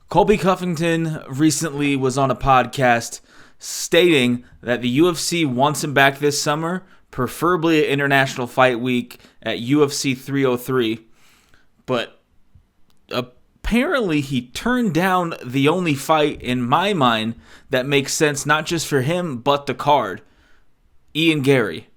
Colby Covington recently was on a podcast stating that the UFC wants him back this summer, preferably at International Fight Week at UFC 303. But apparently he turned down the only fight, in my mind, that makes sense not just for him, but the card. Ian Garry.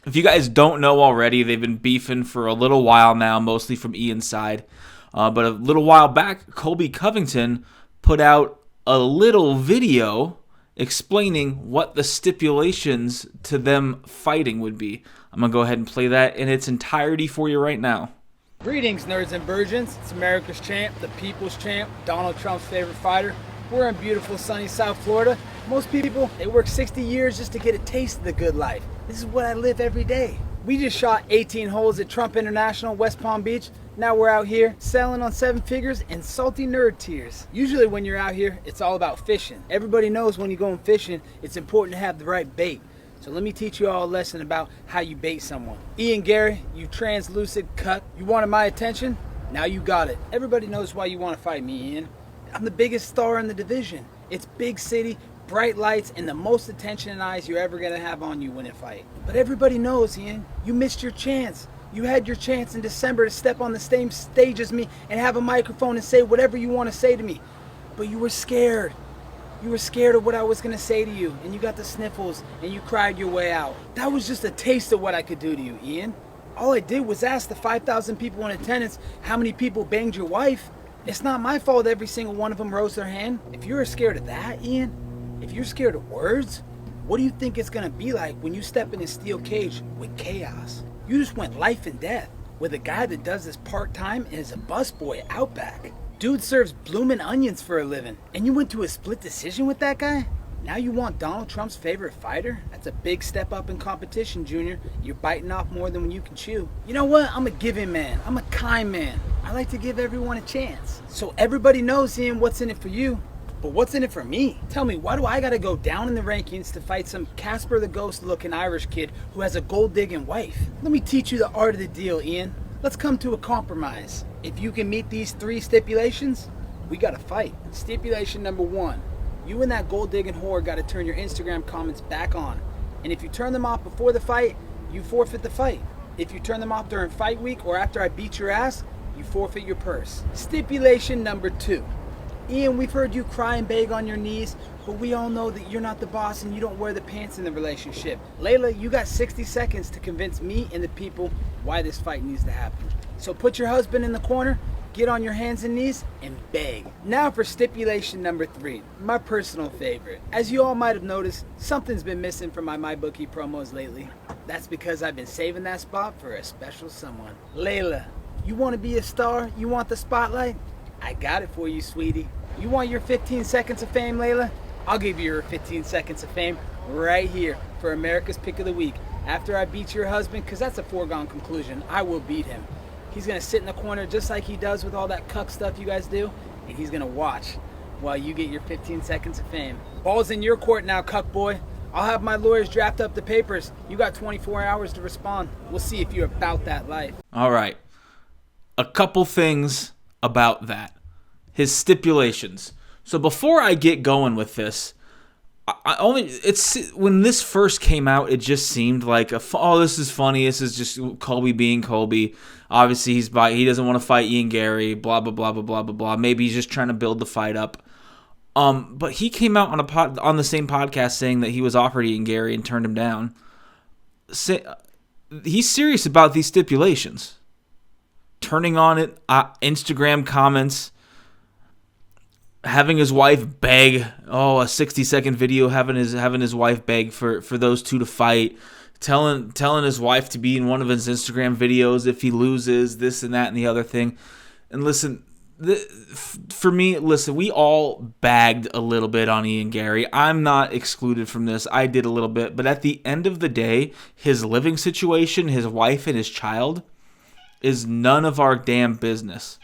If you guys don't know already, they've been beefing for a little while now, mostly from Ian's side. But a little while back, Colby Covington put out a little video explaining what the stipulations to them fighting would be. I'm going to go ahead and play that in its entirety for you right now. Greetings, nerds and virgins. It's America's champ, the people's champ, Donald Trump's favorite fighter. We're in beautiful sunny South Florida. Most people, they work 60 years just to get a taste of the good life. This is what I live every day. We just shot 18 holes at Trump International, West Palm Beach. Now we're out here selling on 7 figures and salty nerd tears. Usually when you're out here, it's all about fishing. Everybody knows when you're going fishing, it's important to have the right bait. So let me teach you all a lesson about how you bait someone. Ian Garry, you translucent cuck. You wanted my attention? Now you got it. Everybody knows why you want to fight me, Ian. I'm the biggest star in the division. It's big city, bright lights, and the most attention and eyes you're ever going to have on you when it fight. But everybody knows, Ian, you missed your chance. You had your chance in December to step on the same stage as me and have a microphone and say whatever you want to say to me. But you were scared. You were scared of what I was going to say to you, and you got the sniffles, and you cried your way out. That was just a taste of what I could do to you, Ian. All I did was ask the 5,000 people in attendance how many people banged your wife. It's not my fault every single one of them rose their hand. If you're scared of that, Ian, if you're scared of words, what do you think it's going to be like when you step in a steel cage with chaos? You just went life and death with a guy that does this part-time and is a busboy Outback. Dude serves bloomin' onions for a living, and you went to a split decision with that guy? Now you want Donald Trump's favorite fighter? That's a big step up in competition, Junior. You're biting off more than you can chew. You know what? I'm a giving man. I'm a kind man. I like to give everyone a chance. So everybody knows, Ian, what's in it for you. But what's in it for me? Tell me, why do I gotta go down in the rankings to fight some Casper the Ghost looking Irish kid who has a gold digging wife? Let me teach you the art of the deal, Ian. Let's come to a compromise. If you can meet these 3 stipulations, we gotta fight. Stipulation number 1, you and that gold digging whore gotta turn your Instagram comments back on. And if you turn them off before the fight, you forfeit the fight. If you turn them off during fight week or after I beat your ass, you forfeit your purse. Stipulation number 2. Ian, we've heard you cry and beg on your knees, but we all know that you're not the boss and you don't wear the pants in the relationship. Layla, you got 60 seconds to convince me and the people why this fight needs to happen. So put your husband in the corner, get on your hands and knees, and beg. Now for stipulation number 3, my personal favorite. As you all might have noticed, something's been missing from my MyBookie promos lately. That's because I've been saving that spot for a special someone. Layla, you want to be a star? You want the spotlight? I got it for you, sweetie. You want your 15 seconds of fame, Layla? I'll give you your 15 seconds of fame right here for America's Pick of the Week. After I beat your husband, because that's a foregone conclusion, I will beat him. He's going to sit in the corner just like he does with all that cuck stuff you guys do, and he's going to watch while you get your 15 seconds of fame. Ball's in your court now, cuck boy. I'll have my lawyers draft up the papers. You got 24 hours to respond. We'll see if you're about that life. All right. A couple things about that. His stipulations. So before I get going with this, when this first came out, it just seemed like this is funny. This is just Colby being Colby. Obviously, he doesn't want to fight Ian Garry. Blah blah blah blah blah blah blah. Maybe he's just trying to build the fight up. But he came out on the same podcast saying that he was offered Ian Garry and turned him down. He's serious about these stipulations. Turning on it, Instagram comments. Having his wife beg, a 60-second video having his wife beg for those two to fight, telling his wife to be in one of his Instagram videos if he loses, this and that and the other thing. And listen, for me, we all bagged a little bit on Ian Garry. I'm not excluded from this. I did a little bit. But at the end of the day, his living situation, his wife and his child, is none of our damn business.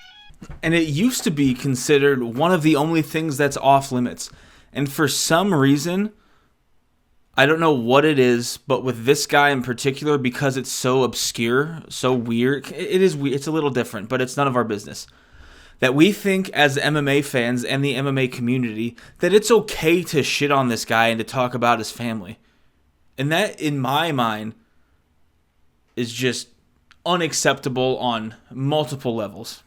And it used to be considered one of the only things that's off limits. And for some reason, I don't know what it is, but with this guy in particular, because it's so obscure, so weird, it is weird. It's a little different, but it's none of our business. that we think as MMA fans and the MMA community that it's okay to shit on this guy and to talk about his family. And that, in my mind, is just unacceptable on multiple levels.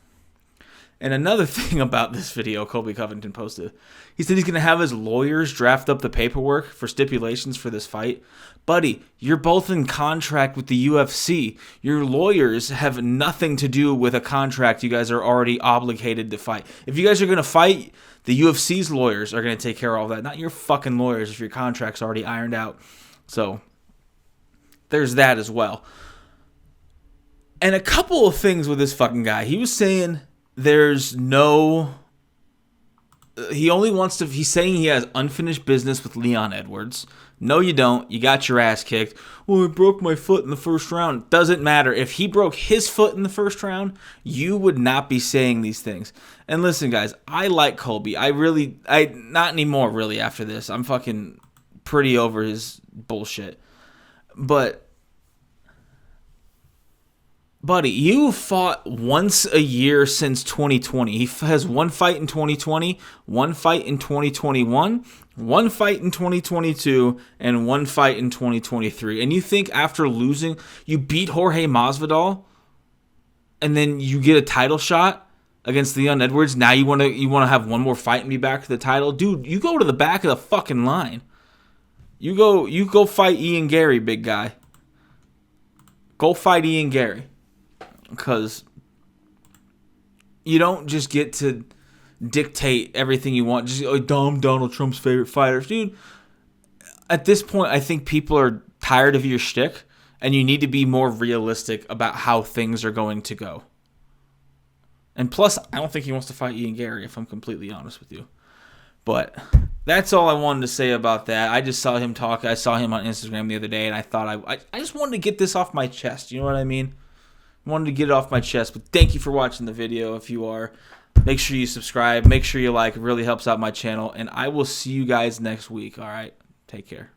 And another thing about this video Colby Covington posted, he said he's going to have his lawyers draft up the paperwork for stipulations for this fight. Buddy, you're both in contract with the UFC. Your lawyers have nothing to do with a contract you guys are already obligated to fight. If you guys are going to fight, the UFC's lawyers are going to take care of all that, not your fucking lawyers if your contract's already ironed out. So, there's that as well. And a couple of things with this fucking guy. He was saying he's saying he has unfinished business with Leon Edwards. No, you don't. You got your ass kicked. Well, I broke my foot in the first round. Doesn't matter. If he broke his foot in the first round, you would not be saying these things. And listen, guys, I like Colby. Not anymore, really, after this. I'm fucking pretty over his bullshit. But, buddy, you fought once a year since 2020. He has one fight in 2020, one fight in 2021, one fight in 2022, and one fight in 2023. And you think after losing, you beat Jorge Masvidal, and then you get a title shot against Leon Edwards. Now you want to have one more fight and be back to the title, dude. You go to the back of the fucking line. You go fight Ian Gary, big guy. Go fight Ian Gary. Because you don't just get to dictate everything you want. Just Donald Trump's favorite fighters. Dude, at this point, I think people are tired of your shtick, and you need to be more realistic about how things are going to go. And plus, I don't think he wants to fight Ian Gary, if I'm completely honest with you. But that's all I wanted to say about that. I just saw him talk. I saw him on Instagram the other day, and I thought I just wanted to get this off my chest. You know what I mean? Wanted to get it off my chest, but thank you for watching the video. If you are, make sure you subscribe, make sure you like. It really helps out my channel, and I will see you guys next week. All right, take care.